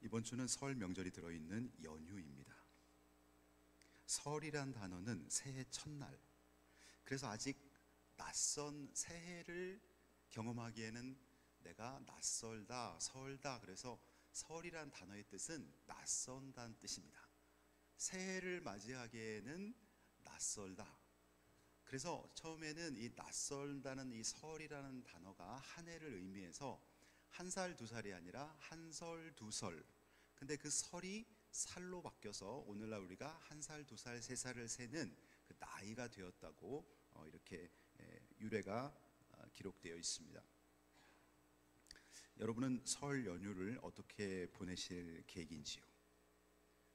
이번 주는 설 명절이 들어있는 연휴입니다. 설이란 단어는 새해 첫날, 그래서 아직 낯선 새해를 경험하기에는 내가 낯설다, 설다. 그래서 설이란 단어의 뜻은 낯선다는 뜻입니다. 새해를 맞이하기에는 낯설다. 그래서 처음에는 이 낯설다는 이 설이라는 단어가 한 해를 의미해서 한 살, 두 살이 아니라 한 설, 두 설. 근데 그 설이 살로 바뀌어서 오늘날 우리가 한 살, 두 살, 세 살을 세는 그 나이가 되었다고 이렇게 유래가 기록되어 있습니다. 여러분은 설 연휴를 어떻게 보내실 계획인지요?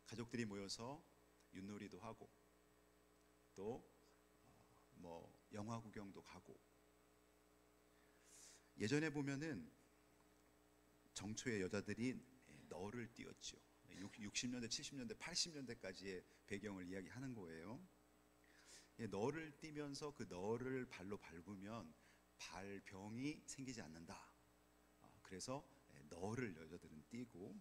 가족들이 모여서 윷놀이도 하고 또 영화 구경도 가고, 예전에 보면은 정초에 여자들이 널을 띄었죠. 60년대, 70년대, 80년대까지의 배경을 이야기하는 거예요. 널을 띄면서 그 널을 발로 밟으면 발병이 생기지 않는다. 그래서 널을 여자들은 띄고,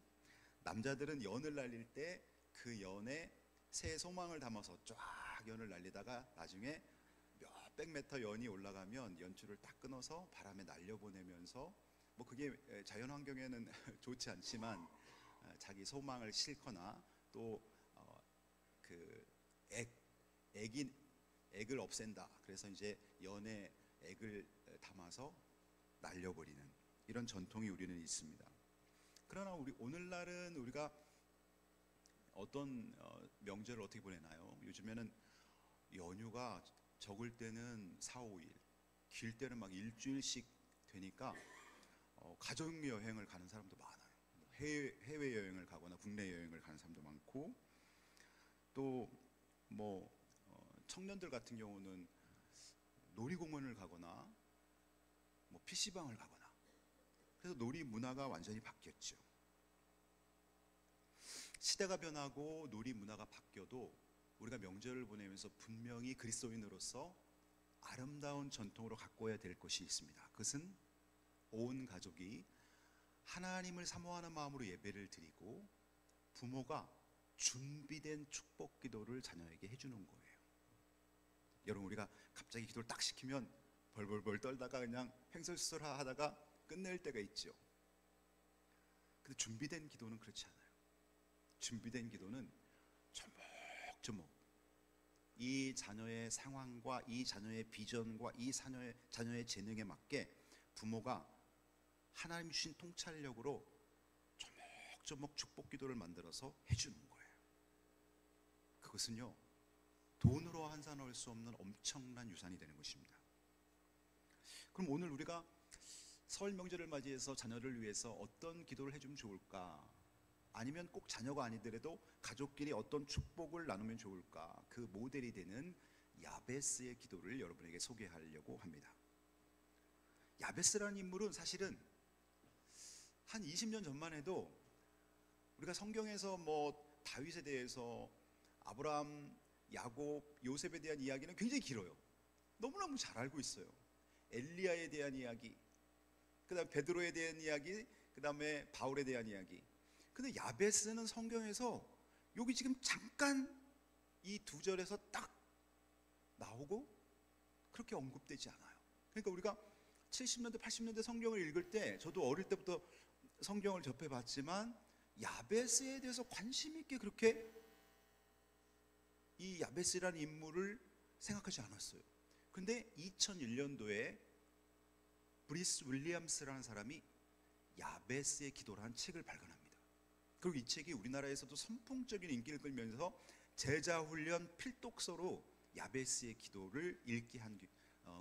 남자들은 연을 날릴 때 그 연에 새해 소망을 담아서 쫙 연을 날리다가 나중에 몇백 미터 연이 올라가면 연줄을 딱 끊어서 바람에 날려보내면서, 그게 자연 환경에는 좋지 않지만 자기 소망을 싣거나 또 그 액을 없앤다. 그래서 이제 연에 액을 담아서 날려버리는 이런 전통이 우리는 있습니다. 그러나 오늘날은 우리가 어떤 명절을 어떻게 보내나요? 요즘에는 연휴가 적을 때는 4, 5일, 길 때는 막 일주일씩 되니까 가족 여행을 가는 사람도 많아요. 해외 여행을 가거나 국내 여행을 가는 사람도 많고, 또 청년들 같은 경우는 놀이공원을 가거나 PC방을 가거나, 그래서 놀이 문화가 완전히 바뀌었죠. 시대가 변하고 놀이 문화가 바뀌어도 우리가 명절을 보내면서 분명히 그리스도인으로서 아름다운 전통으로 가꿔야 될 것이 있습니다. 그것은 온 가족이 하나님을 사모하는 마음으로 예배를 드리고 부모가 준비된 축복 기도를 자녀에게 해주는 거예요. 여러분, 우리가 갑자기 기도를 딱 시키면 벌벌벌 떨다가 그냥 횡설수설 하다가 끝낼 때가 있죠. 근데 준비된 기도는 그렇지 않아요. 준비된 기도는 조목조목 이 자녀의 상황과 이 자녀의 비전과 이 자녀의 재능에 맞게 부모가 하나님 주신 통찰력으로 조목조목 축복 기도를 만들어서 해주는 거예요. 그것은요, 돈으로 환산할 수 없는 엄청난 유산이 되는 것입니다. 그럼 오늘 우리가 설 명절을 맞이해서 자녀를 위해서 어떤 기도를 해주면 좋을까? 아니면 꼭 자녀가 아니더라도 가족끼리 어떤 축복을 나누면 좋을까? 그 모델이 되는 야베스의 기도를 여러분에게 소개하려고 합니다. 야베스라는 인물은 사실은 한 20년 전만 해도 우리가 성경에서 다윗에 대해서, 아브라함, 야곱, 요셉에 대한 이야기는 굉장히 길어요. 너무너무 잘 알고 있어요. 엘리야에 대한 이야기, 그 다음에 베드로에 대한 이야기, 그 다음에 바울에 대한 이야기. 근데 야베스는 성경에서 여기 지금 잠깐 이 두 절에서 딱 나오고 그렇게 언급되지 않아요. 그러니까 우리가 70년대, 80년대 성경을 읽을 때, 저도 어릴 때부터 성경을 접해봤지만 야베스에 대해서 관심 있게 그렇게 이 야베스라는 인물을 생각하지 않았어요. 근데 2001년도에 브리스 윌리엄스라는 사람이 야베스의 기도라는 책을 발간합니다. 그리고 이 책이 우리나라에서도 선풍적인 인기를 끌면서 제자훈련 필독서로 야베스의 기도를 읽게 한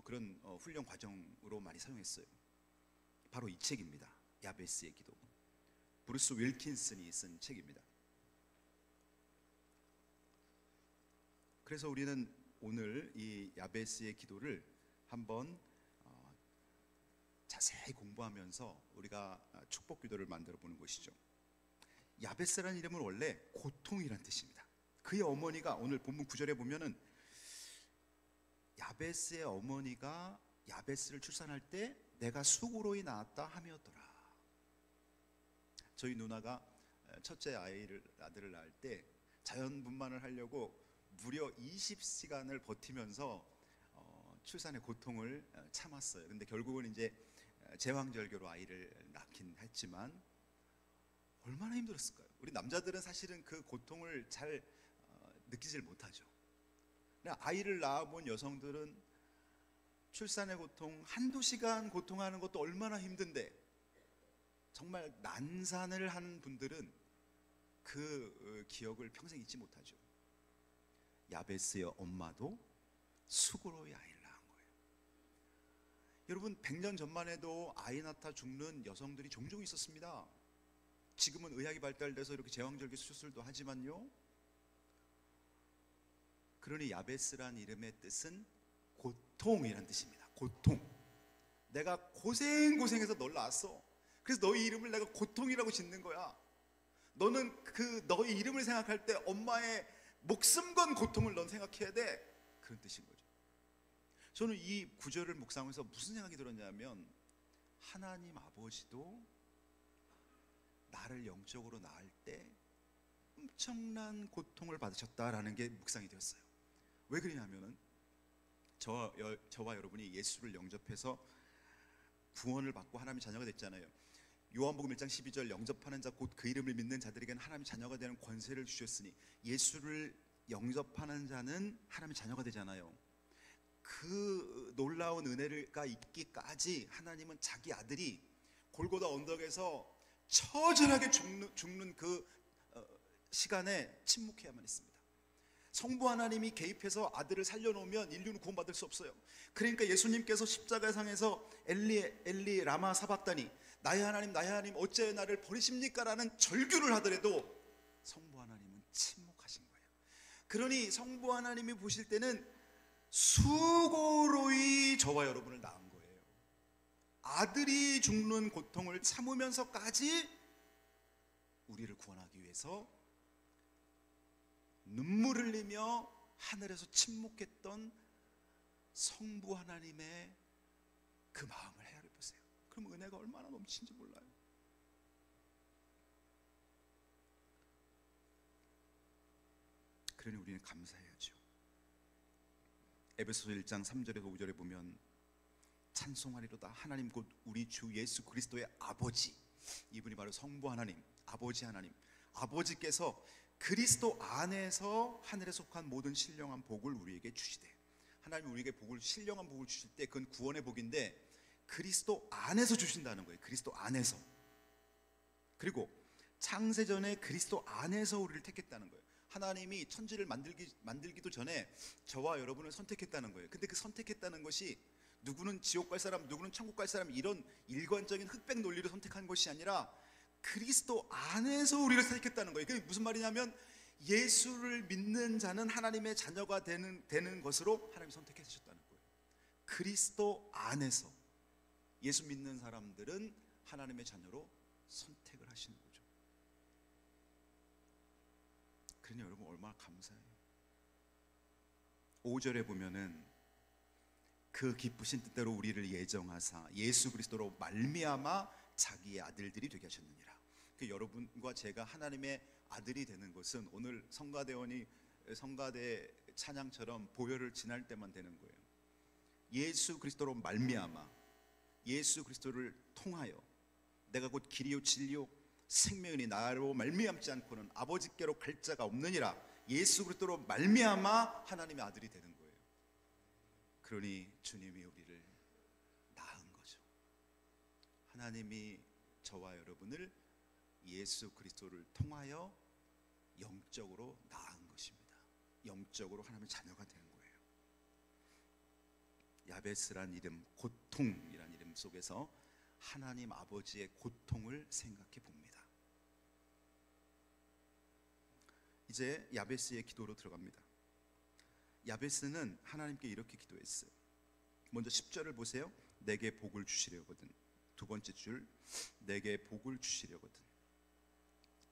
그런 훈련 과정으로 많이 사용했어요. 바로 이 책입니다. 야베스의 기도. 브루스 윌킨슨이 쓴 책입니다. 그래서 우리는 오늘 이 야베스의 기도를 한번 자세히 공부하면서 우리가 축복 기도를 만들어 보는 것이죠. 야베스라는 이름은 원래 고통이란 뜻입니다. 그의 어머니가, 오늘 본문 9절에 보면은 야베스의 어머니가 야베스를 출산할 때 내가 수고로이 낳았다 하며더라. 저희 누나가 첫째 아들을 낳을 때 자연분만을 하려고 무려 20시간을 버티면서 출산의 고통을 참았어요. 근데 결국은 이제 제왕절개로 아이를 낳긴 했지만 얼마나 힘들었을까요? 우리 남자들은 사실은 그 고통을 잘 느끼질 못하죠. 아이를 낳아본 여성들은 출산의 고통, 한두 시간 고통하는 것도 얼마나 힘든데, 정말 난산을 한 분들은 그 기억을 평생 잊지 못하죠. 야베스의 엄마도 수고로이 아이를 낳은 거예요. 여러분, 100년 전만 해도 아이 낳다 죽는 여성들이 종종 있었습니다. 지금은 의학이 발달돼서 이렇게 제왕절개 수술도 하지만요, 그러니 야베스란 이름의 뜻은 고통이란 뜻입니다. 고통. 내가 고생해서 널 낳았어. 그래서 너의 이름을 내가 고통이라고 짓는 거야. 너는 너의 이름을 생각할 때 엄마의 목숨 건 고통을 넌 생각해야 돼. 그런 뜻인 거죠. 저는 이 구절을 묵상하면서 무슨 생각이 들었냐면, 하나님 아버지도 나를 영적으로 낳을 때 엄청난 고통을 받으셨다라는 게 묵상이 되었어요. 왜 그러냐면은 저와 여러분이 예수를 영접해서 구원을 받고 하나님의 자녀가 됐잖아요. 요한복음 1장 12절, 영접하는 자 곧 그 이름을 믿는 자들에게는 하나님의 자녀가 되는 권세를 주셨으니, 예수를 영접하는 자는 하나님의 자녀가 되잖아요. 그 놀라운 은혜가 있기까지 하나님은 자기 아들이 골고다 언덕에서 처절하게 죽는 그 시간에 침묵해야만 했습니다. 성부 하나님이 개입해서 아들을 살려놓으면 인류는 구원받을 수 없어요. 그러니까 예수님께서 십자가상에서 엘리 라마 사박다니, 나의 하나님 어찌하여 나를 버리십니까? 라는 절규를 하더라도 성부 하나님은 침묵하신 거예요. 그러니 성부 하나님이 보실 때는 수고로이 저와 여러분을 낳은 거예요. 아들이 죽는 고통을 참으면서까지 우리를 구원하기 위해서 눈물을 흘리며 하늘에서 침묵했던 성부 하나님의 그 마음을 헤아려 보세요. 그럼 은혜가 얼마나 넘치는지 몰라요. 그러니 우리는 감사해야죠. 에베소서 1장 3절에서 5절에 보면, 찬송하리로다 하나님 곧 우리 주 예수 그리스도의 아버지, 이분이 바로 성부 하나님, 아버지 하나님, 아버지께서 그리스도 안에서 하늘에 속한 모든 신령한 복을 우리에게 주시되, 하나님이 우리에게 신령한 복을 주실 때 그건 구원의 복인데 그리스도 안에서 주신다는 거예요. 그리스도 안에서. 그리고 창세전에 그리스도 안에서 우리를 택했다는 거예요. 하나님이 천지를 만들기도 전에 저와 여러분을 선택했다는 거예요. 근데 그 선택했다는 것이 누구는 지옥 갈 사람, 누구는 천국 갈 사람, 이런 일관적인 흑백 논리로 선택한 것이 아니라 그리스도 안에서 우리를 선택했다는 거예요. 그게 무슨 말이냐면, 예수를 믿는 자는 하나님의 자녀가 되는 것으로 하나님이 선택해 주셨다는 거예요. 그리스도 안에서 예수 믿는 사람들은 하나님의 자녀로 선택을 하시는 거죠. 그러니 여러분 얼마나 감사해요. 5절에 보면은, 그 기쁘신 뜻대로 우리를 예정하사 예수 그리스도로 말미암아 자기의 아들들이 되게 하셨느니라. 여러분과 제가 하나님의 아들이 되는 것은 오늘 성가대 찬양처럼 보혈을 지날 때만 되는 거예요. 예수 그리스도로 말미암아, 예수 그리스도를 통하여 내가 곧 길이요 진리요 생명이니 나로 말미암지 않고는 아버지께로 갈 자가 없느니라. 예수 그리스도로 말미암아 하나님의 아들이 되는 거예요. 그러니 주님이 우리를 낳은 거죠. 하나님이 저와 여러분을 예수 그리스도를 통하여 영적으로 낳은 것입니다. 영적으로 하나님의 자녀가 되는 거예요. 야베스란 이름, 고통이란 이름 속에서 하나님 아버지의 고통을 생각해 봅니다. 이제 야베스의 기도로 들어갑니다. 야베스는 하나님께 이렇게 기도했어요. 먼저 10절을 보세요. 내게 복을 주시려거든. 두 번째 줄, 내게 복을 주시려거든.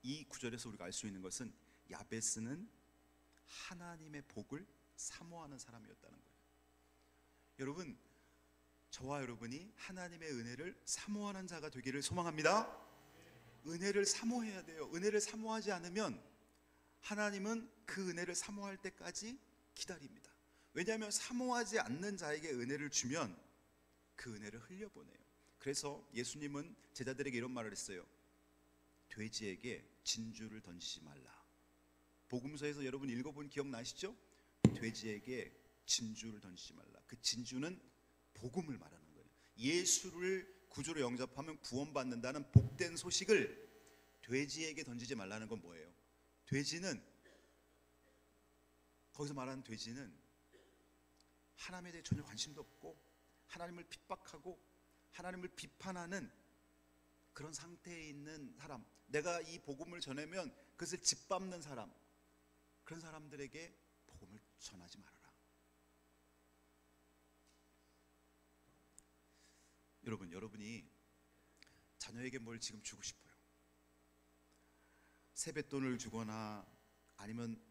이 구절에서 우리가 알 수 있는 것은 야베스는 하나님의 복을 사모하는 사람이었다는 거예요. 여러분, 저와 여러분이 하나님의 은혜를 사모하는 자가 되기를 소망합니다. 은혜를 사모해야 돼요. 은혜를 사모하지 않으면 하나님은 그 은혜를 사모할 때까지 기다립니다. 왜냐하면 사모하지 않는 자에게 은혜를 주면 그 은혜를 흘려보내요. 그래서 예수님은 제자들에게 이런 말을 했어요. 돼지에게 진주를 던지지 말라. 복음서에서 여러분 읽어본 기억나시죠? 돼지에게 진주를 던지지 말라. 그 진주는 복음을 말하는 거예요. 예수를 구주로 영접하면 구원받는다는 복된 소식을 돼지에게 던지지 말라는 건 뭐예요? 돼지는, 거기서 말하는 돼지는 하나님에 대해 전혀 관심도 없고 하나님을 핍박하고 하나님을 비판하는 그런 상태에 있는 사람, 내가 이 복음을 전하면 그것을 짓밟는 사람, 그런 사람들에게 복음을 전하지 말아라. 여러분이 자녀에게 뭘 지금 주고 싶어요? 세뱃돈을 주거나 아니면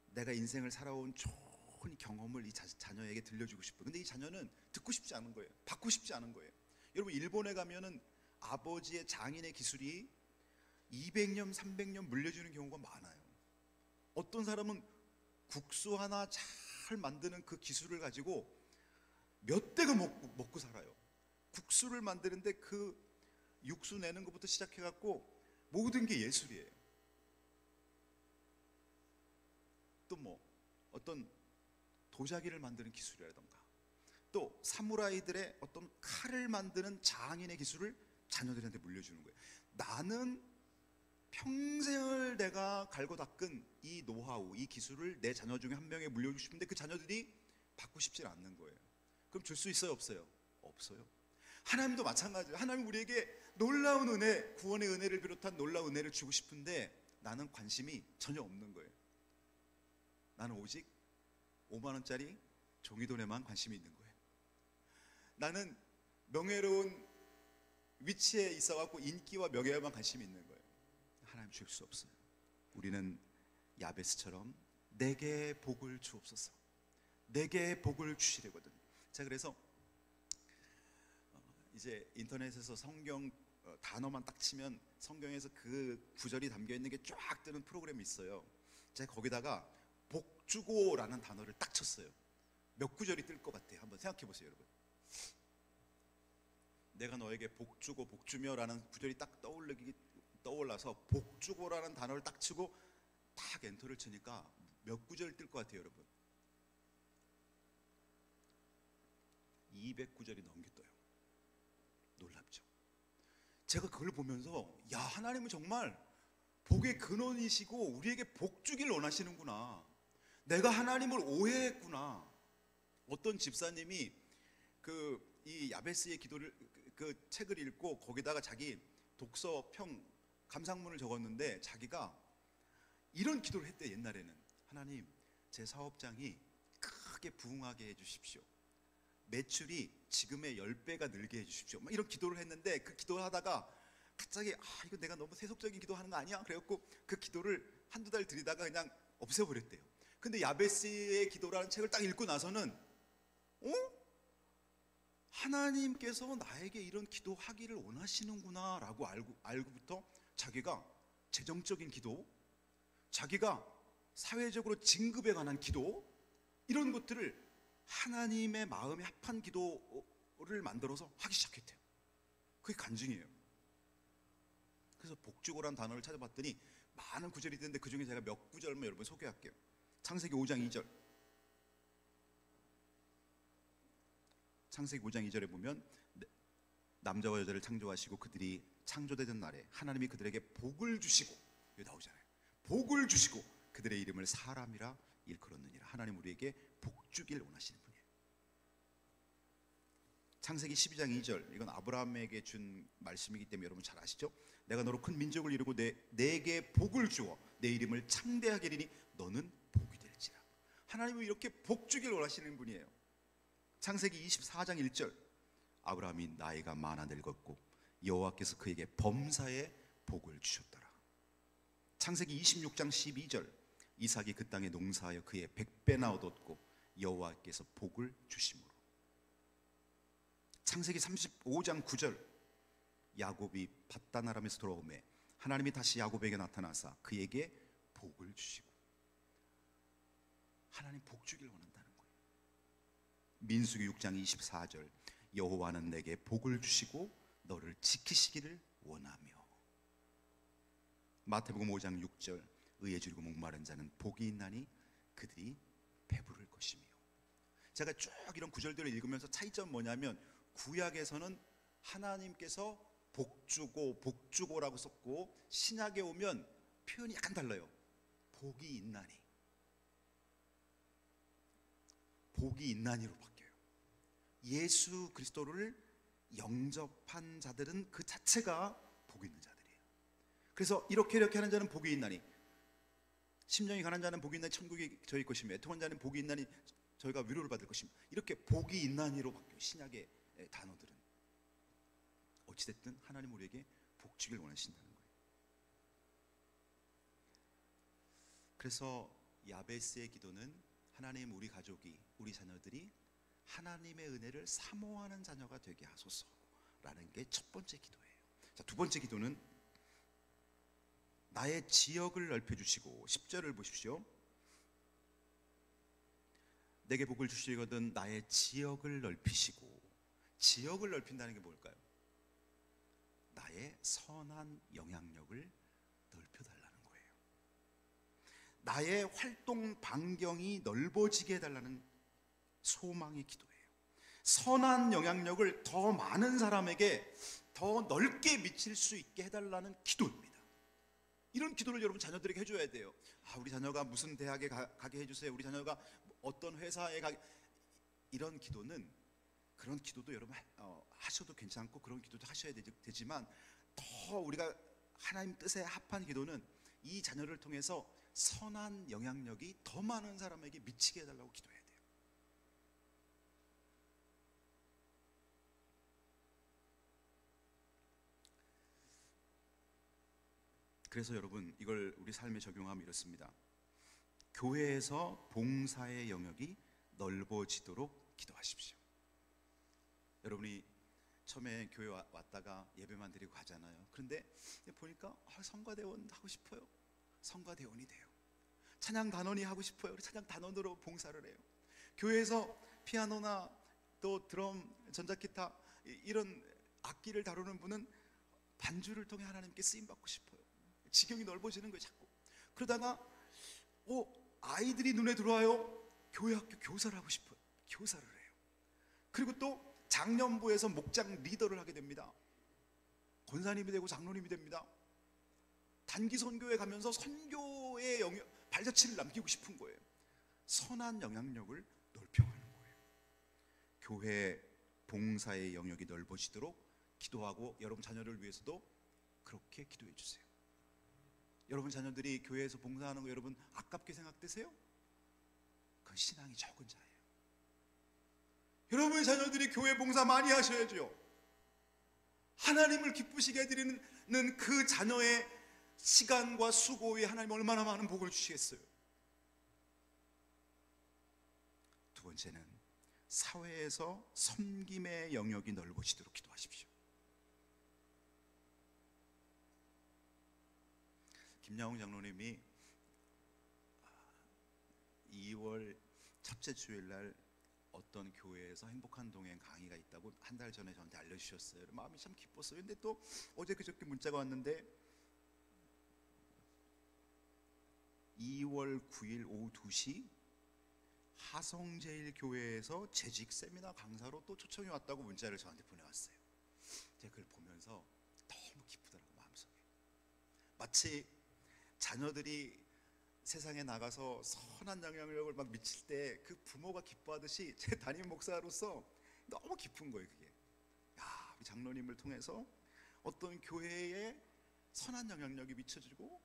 내가 인생을 살아온 좋은 경험을 이 자녀에게 들려주고 싶어요. 근데 이 자녀는 듣고 싶지 않은 거예요. 받고 싶지 않은 거예요. 여러분, 일본에 가면은 아버지의 장인의 기술이 200년, 300년 물려주는 경우가 많아요. 어떤 사람은 국수 하나 잘 만드는 그 기술을 가지고 몇 대가 먹고 살아요. 국수를 만드는데 그 육수 내는 것부터 시작해갖고 모든 게 예술이에요. 또 뭐 어떤 도자기를 만드는 기술이라던가, 또 사무라이들의 어떤 칼을 만드는 장인의 기술을 자녀들한테 물려주는 거예요. 나는 평생을 내가 갈고 닦은 이 노하우, 이 기술을 내 자녀 중에 한 명에 물려주고 싶은데 그 자녀들이 받고 싶지 않는 거예요. 그럼 줄 수 있어요, 없어요? 없어요. 하나님도 마찬가지예요. 하나님 우리에게 놀라운 은혜, 구원의 은혜를 비롯한 놀라운 은혜를 주고 싶은데 나는 관심이 전혀 없는 거예요. 나는 오직 5만 원짜리 종이돈에만 관심이 있는 거예요. 나는 명예로운 위치에 있어갖고 인기와 명예에만 관심이 있는 거예요. 하나님 줄 수 없어요. 우리는 야베스처럼 내게 복을 주옵소서, 내게 복을 주시려거든. 자, 그래서 이제 인터넷에서 성경 단어만 딱 치면 성경에서 그 구절이 담겨있는 게 쫙 뜨는 프로그램이 있어요. 제가 거기다가 복주고라는 단어를 딱 쳤어요. 몇 구절이 뜰 것 같아요? 한번 생각해 보세요, 여러분. 내가 너에게 복주고 복주며라는 구절이 딱 떠올라서 복주고라는 단어를 딱 치고 딱 엔터를 치니까 몇 구절 뜰 것 같아요, 여러분? 200구절이 넘게 떠요. 놀랍죠? 제가 그걸 보면서 야, 하나님은 정말 복의 근원이시고 우리에게 복 주길 원하시는구나. 내가 하나님을 오해했구나. 어떤 집사님이 이 야베스의 기도를 그 책을 읽고 거기다가 자기 독서평 감상문을 적었는데 자기가 이런 기도를 했대. 옛날에는 하나님, 제 사업장이 크게 부흥하게 해주십시오. 매출이 지금의 10배가 늘게 해주십시오. 막 이런 기도를 했는데 그 기도를 하다가 갑자기 이거 내가 너무 세속적인 기도하는 거 아니야? 그래갖고 그 기도를 한두 달 들이다가 그냥 없애버렸대요. 근데 야베스의 기도라는 책을 딱 읽고 나서는 하나님께서 나에게 이런 기도하기를 원하시는구나 라고 알고부터 자기가 재정적인 기도, 자기가 사회적으로 진급에 관한 기도, 이런 것들을 하나님의 마음에 합한 기도를 만들어서 하기 시작했대요. 그게 간증이에요. 그래서 복주고라는 단어를 찾아봤더니 많은 구절이 있는데 그 중에 제가 몇 구절만 여러분 소개할게요. 창세기 5장 2절. 창세기 5장 2절에 보면 남자와 여자를 창조하시고 그들이 창조되던 날에 하나님이 그들에게 복을 주시고, 여기 나오잖아요. 복을 주시고 그들의 이름을 사람이라 일컬었느니라. 하나님 우리에게 복 주길 원하시는 분이에요. 창세기 12장 2절, 이건 아브라함에게 준 말씀이기 때문에 여러분 잘 아시죠? 내가 너로 큰 민족을 이루고 내게 복을 주어 내 이름을 창대하게 하리니 너는 복이 될지라. 하나님은 이렇게 복 주길 원하시는 분이에요. 창세기 24장 1절, 아브라함이 나이가 많아 늙었고 여호와께서 그에게 범사에 복을 주셨더라. 창세기 26장 12절, 이삭이 그 땅에 농사하여 그의 100배나 얻었고 여호와께서 복을 주심으로. 창세기 35장 9절, 야곱이 밧단 아람에서 돌아오매 하나님이 다시 야곱에게 나타나사 그에게 복을 주시고, 하나님 복 주길 원한다는 거예요. 민수기 6장 24절, 여호와는 내게 복을 주시고 너를 지키시기를 원하며. 마태복음 5장 6절, 의에 줄이고 목마른 자는 복이 있나니 그들이 배부를 것이며. 제가 쭉 이런 구절들을 읽으면서 차이점 뭐냐면, 구약에서는 하나님께서 복주고라고 썼고, 신약에 오면 표현이 약간 달라요. 복이 있나니, 복이 있나니로 바뀌어요. 예수 그리스도를 영접한 자들은 그 자체가 복 있는 자들이에요. 그래서 이렇게 하는 자는 복이 있나니, 심령이 가난 자는 복이 있나니 천국이 저희 것이며, 애통한 자는 복이 있나니 저희가 위로를 받을 것이며, 이렇게 복이 있나니로 바뀌어요. 신약의 단어들은. 어찌됐든 하나님 우리에게 복 주길 원하신다는 거예요. 그래서 야베스의 기도는, 하나님 우리 가족이, 우리 자녀들이 하나님의 은혜를 사모하는 자녀가 되게 하소서라는 게 첫 번째 기도예요. 자, 두 번째 기도는 나의 지역을 넓혀주시고, 10절을 보십시오. 내게 복을 주시거든 나의 지역을 넓히시고. 지역을 넓힌다는 게 뭘까요? 나의 선한 영향력을 넓혀달라는 거예요. 나의 활동 반경이 넓어지게 해달라는 소망의 기도예요. 선한 영향력을 더 많은 사람에게 더 넓게 미칠 수 있게 해달라는 기도입니다. 이런 기도를 여러분 자녀들에게 해줘야 돼요. 우리 자녀가 무슨 대학에 가게 해주세요. 우리 자녀가 어떤 회사에 가게. 이런 기도는, 그런 기도도 여러분 하셔도 괜찮고 그런 기도도 하셔야 되지만, 더 우리가 하나님 뜻에 합한 기도는 이 자녀를 통해서 선한 영향력이 더 많은 사람에게 미치게 해달라고 기도해야 돼요. 그래서 여러분, 이걸 우리 삶에 적용하면 이렇습니다. 교회에서 봉사의 영역이 넓어지도록 기도하십시오. 여러분이 처음에 교회 왔다가 예배만 드리고 가잖아요. 그런데 보니까 성가대원 하고 싶어요. 성가대원이 돼요. 찬양 단원이 하고 싶어요. 우리 찬양 단원으로 봉사를 해요. 교회에서 피아노나 또 드럼, 전자기타 이런 악기를 다루는 분은 반주를 통해 하나님께 쓰임받고 싶어요. 지경이 넓어지는 거예요, 자꾸. 그러다가 아이들이 눈에 들어와요. 교회 학교 교사를 하고 싶어요. 교사를 해요. 그리고 또 장년부에서 목장 리더를 하게 됩니다. 권사님이 되고 장로님이 됩니다. 단기 선교에 가면서 선교의 발자취를 남기고 싶은 거예요. 선한 영향력을 넓혀가는 거예요. 교회 봉사의 영역이 넓어지도록 기도하고, 여러분 자녀를 위해서도 그렇게 기도해 주세요. 여러분 자녀들이 교회에서 봉사하는 거 여러분 아깝게 생각되세요? 그건 신앙이 적은 자예요. 여러분의 자녀들이 교회 봉사 많이 하셔야죠. 하나님을 기쁘시게 해드리는 그 자녀의 시간과 수고에 하나님 얼마나 많은 복을 주시겠어요. 두 번째는 사회에서 섬김의 영역이 넓어지도록 기도하십시오. 김양훈 장로님이 2월 첫째 주일날 어떤 교회에서 행복한 동행 강의가 있다고 한 달 전에 저한테 알려주셨어요. 마음이 참 기뻤어요. 근데 또 어제 그저께 문자가 왔는데 2월 9일 오후 2시 하성제일교회에서 재직 세미나 강사로 또 초청이 왔다고 문자를 저한테 보내왔어요. 제가 그걸 보면서 너무 기쁘더라고요, 마음속에. 마치 자녀들이 세상에 나가서 선한 영향력을 막 미칠 때 그 부모가 기뻐하듯이 제 담임 목사로서 너무 기쁜 거예요. 그게 우리 장로님을 통해서 어떤 교회에 선한 영향력이 미쳐지고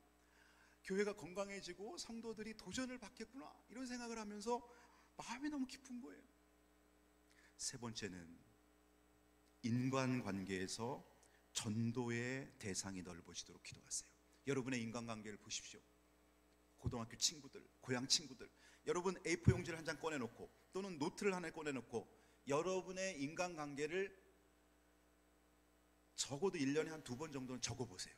교회가 건강해지고 성도들이 도전을 받겠구나, 이런 생각을 하면서 마음이 너무 기쁜 거예요. 세 번째는 인간관계에서 전도의 대상이 넓어지도록 기도하세요. 여러분의 인간관계를 보십시오. 고등학교 친구들, 고향 친구들, 여러분 A4 용지를 한 장 꺼내놓고 또는 노트를 하나 꺼내놓고 여러분의 인간관계를 적어도 1년에 한 2번 정도는 적어보세요.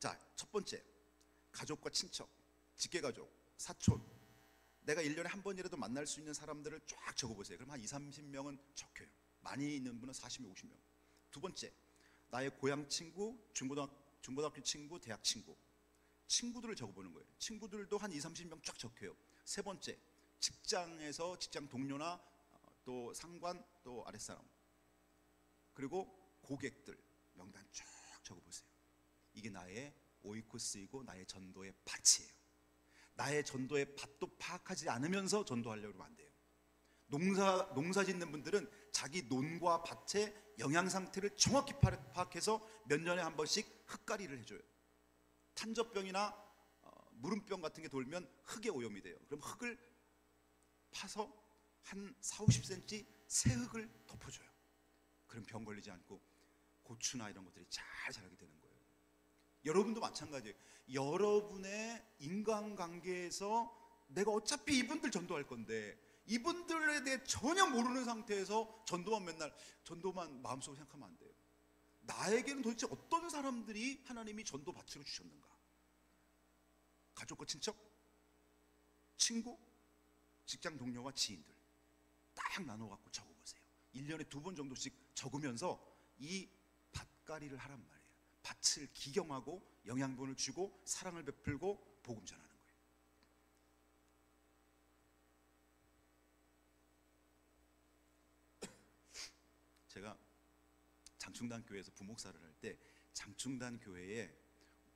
자, 첫 번째, 가족과 친척, 직계가족, 사촌, 내가 1년에 한 번이라도 만날 수 있는 사람들을 쫙 적어보세요. 그럼 한 20, 30명은 적혀요. 많이 있는 분은 40명, 50명. 두 번째, 나의 고향 친구, 중고등학교 친구, 대학 친구, 친구들을 적어보는 거예요. 친구들도 한 20, 30명 쫙 적혀요. 세 번째, 직장에서 직장 동료나 또 상관, 또 아랫사람, 그리고 고객들 명단 쫙 적어보세요. 이게 나의 오이코스이고 나의 전도의 밭이에요. 나의 전도의 밭도 파악하지 않으면서 전도하려고 하면 안 돼요. 농사 짓는 분들은 자기 논과 밭의 영양 상태를 정확히 파악해서 몇 년에 한 번씩 흙가리를 해줘요. 탄저병이나 무름병 같은 게 돌면 흙에 오염이 돼요. 그럼 흙을 파서 한 4, 50cm 새 흙을 덮어줘요. 그럼 병 걸리지 않고 고추나 이런 것들이 잘 자라게 되는 거예요. 여러분도 마찬가지예요. 여러분의 인간관계에서 내가 어차피 이분들 전도할 건데 이분들에 대해 전혀 모르는 상태에서 전도만 마음속으로 생각하면 안 돼요. 나에게는 도대체 어떤 사람들이 하나님이 전도 밭으로 주셨는가? 가족과 친척, 친구, 직장 동료와 지인들 딱 나눠 갖고 적어보세요. 1년에 2번 정도씩 적으면서 이 밭갈이를 하란 말이에요. 밭을 기경하고 영양분을 주고 사랑을 베풀고 복음 전하는 거예요. 제가 장충단 교회에서 부목사를 할 때 장충단 교회에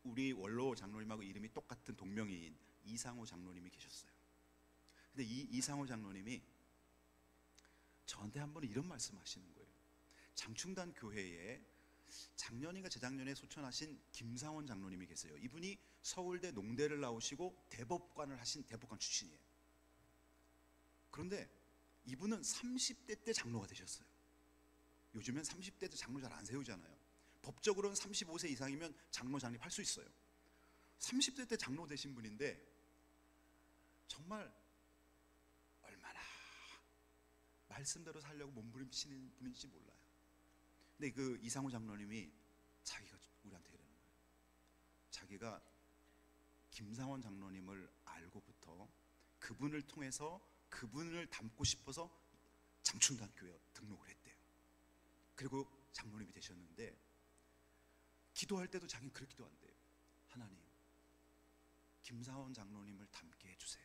우리 원로 장로님하고 이름이 똑같은 동명이인 이상호 장로님이 계셨어요. 근데 이 이상호 장로님이 저한테 한 번 이런 말씀 하시는 거예요. 장충단 교회에 작년인가 재작년에 소천하신 김상원 장로님이 계세요. 이분이 서울대 농대를 나오시고 대법관을 하신 대법관 출신이에요. 그런데 이분은 30대 때 장로가 되셨어요. 요즘엔 30대 때 장로 잘 안 세우잖아요. 법적으로는 35세 이상이면 장로 장립할 수 있어요. 30대 때 장로 되신 분인데 정말 얼마나 말씀대로 살려고 몸부림치는 분인지 몰라요. 근데 그 이상호 장로님이 자기가 우리한테 이러는 거예요. 자기가 김상원 장로님을 알고부터 그분을 통해서 그분을 닮고 싶어서 장충단 교회에 등록을 했대요. 그리고 장로님이 되셨는데 기도할 때도 자기는 그렇게 기도한대요. 하나님, 김상원 장로님을 닮게 해주세요.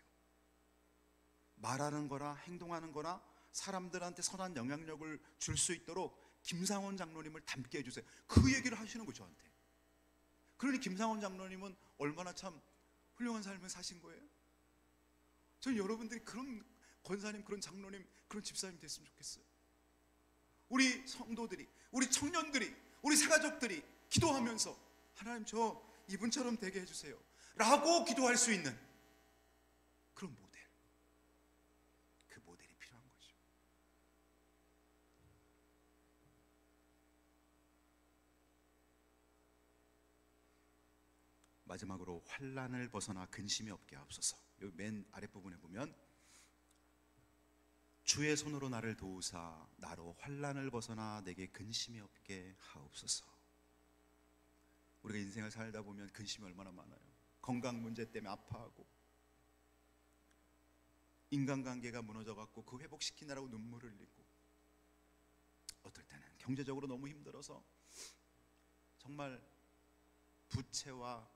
말하는 거나 행동하는 거나 사람들한테 선한 영향력을 줄 수 있도록 김상원 장로님을 닮게 해주세요. 그 얘기를 하시는 거예요, 저한테. 그러니 김상원 장로님은 얼마나 참 훌륭한 삶을 사신 거예요. 저는 여러분들이 그런 권사님, 그런 장로님, 그런 집사님 됐으면 좋겠어요. 우리 성도들이, 우리 청년들이, 우리 새가족들이 기도하면서 하나님 저 이분처럼 되게 해주세요 라고 기도할 수 있는 그런 모델, 그 모델이 필요한 거죠. 마지막으로 환난을 벗어나 근심이 없게 하옵소서. 여기 맨 아랫부분에 보면 주의 손으로 나를 도우사 나로 환난을 벗어나 내게 근심이 없게 하옵소서. 우리가 인생을 살다 보면 근심이 얼마나 많아요. 건강 문제 때문에 아파하고 인간관계가 무너져갖고 그 회복시키느라고 눈물을 흘리고 어떨 때는 경제적으로 너무 힘들어서 정말 부채와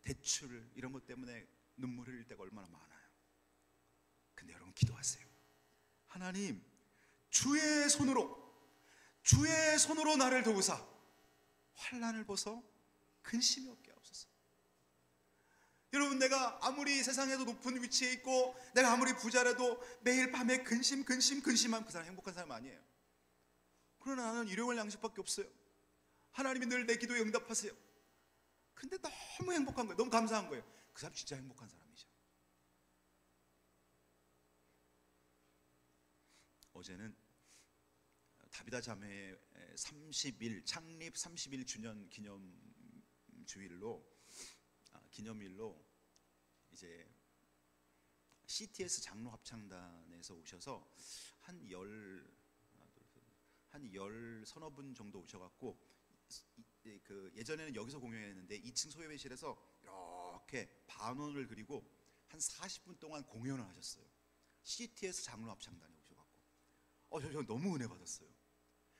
대출 이런 것 때문에 눈물을 흘릴 때가 얼마나 많아요. 근데 여러분 기도하세요. 하나님 주의 손으로 나를 도우사 환난을 벗어 근심이 없게 하옵소서. 여러분 내가 아무리 세상에도 높은 위치에 있고 내가 아무리 부자라도 매일 밤에 근심하면 그 사람 행복한 사람 아니에요. 그러나 나는 일용할 양식밖에 없어요. 하나님이 늘 내 기도에 응답하세요. 근데 너무 행복한 거예요. 너무 감사한 거예요. 그 사람 진짜 행복한 사람이죠. 어제는 다비다 자매의 30일 창립 30일 주년 기념일로 이제 CTS 장로 합창단에서 오셔서 한 한 열 서너 분 정도 오셔갖고 그 예전에는 여기서 공연했는데 2층 소외배실에서 이렇게 반원을 그리고 한 40분 동안 공연을 하셨어요. CTS 장로 합창단에 오셔갖고 저 너무 은혜 받았어요.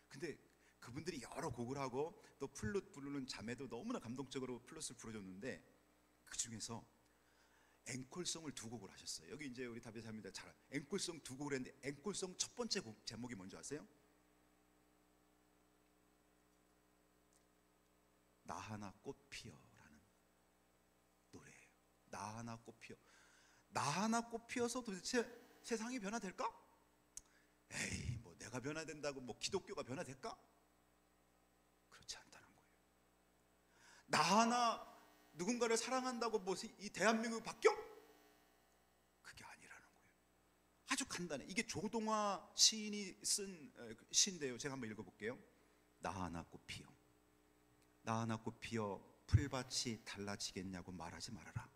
근데 그분들이 여러 곡을 하고 또 플룻 부르는 자매도 너무나 감동적으로 플룻을 불어줬는데 그 중에서 앵콜송을 두 곡을 하셨어요. 여기 이제 우리 다비자매들 잘 앵콜송 두 곡을 했는데 앵콜송 첫 번째 곡 제목이 뭔지 아세요? 나 하나 꽃 피어라는 노래예요. 나 하나 꽃 피어. 나 하나 꽃 피어서 도대체 세상이 변화될까? 에이, 뭐 내가 변화된다고 뭐 기독교가 변화될까? 그렇지 않다는 거예요. 나 하나 누군가를 사랑한다고 뭐 이 대한민국이 바뀌어? 그게 아니라는 거예요. 아주 간단해. 이게 조동화 시인이 쓴 시인데요. 제가 한번 읽어볼게요. 나 하나 꽃 피어. 나 하나 꽃 피어 풀밭이 달라지겠냐고 말하지 말아라.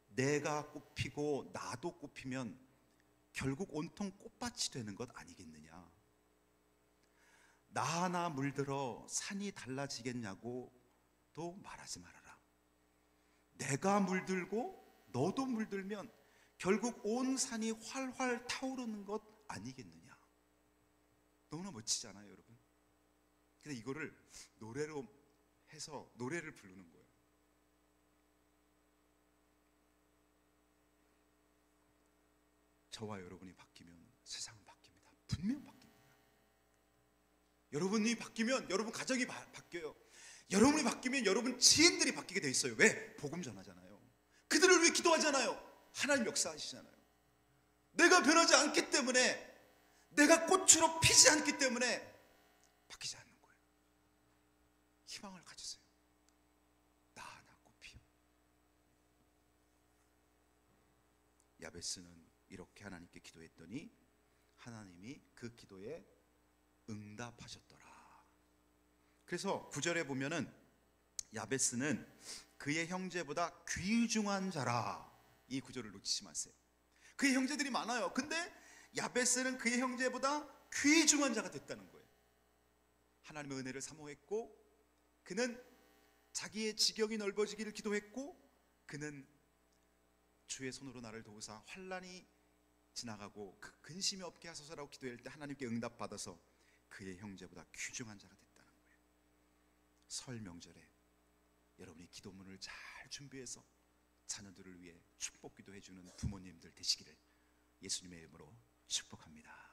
내가 꽃 피고 나도 꽃 피면 결국 온통 꽃밭이 되는 것 아니겠느냐. 나 하나 물들어 산이 달라지겠냐고 또 말하지 말아라. 내가 물들고 너도 물들면 결국 온 산이 활활 타오르는 것 아니겠느냐. 너무나 멋지잖아요, 여러분. 근데 이거를 노래로 해서 노래를 부르는 거예요. 저와 여러분이 바뀌면 세상은 바뀝니다. 분명 바뀝니다. 여러분이 바뀌면 여러분 가정이 바뀌어요. 여러분이 바뀌면 여러분 지인들이 바뀌게 돼 있어요. 왜? 복음 전하잖아요. 그들을 위해 기도하잖아요. 하나님 역사하시잖아요. 내가 변하지 않기 때문에, 내가 꽃으로 피지 않기 때문에 바뀌지 않는 거예요. 희망을 가지세요. 나 하나 꽃 피어. 야베스는 이렇게 하나님께 기도했더니 하나님이 그 기도에 응답하셨더라. 그래서 9절에 보면은 야베스는 그의 형제보다 귀중한 자라. 이 구절을 놓치지 마세요. 그의 형제들이 많아요. 근데 야베스는 그의 형제보다 귀중한 자가 됐다는 거예요. 하나님의 은혜를 사모했고, 그는 자기의 지경이 넓어지기를 기도했고, 그는 주의 손으로 나를 도우사 환난이 지나가고 그 근심이 없게 하소서라고 기도할 때 하나님께 응답받아서 그의 형제보다 귀중한 자가 됐다는 거예요. 설 명절에 여러분이 기도문을 잘 준비해서 자녀들을 위해 축복 기도해주는 부모님들 되시기를 예수님의 이름으로 축복합니다.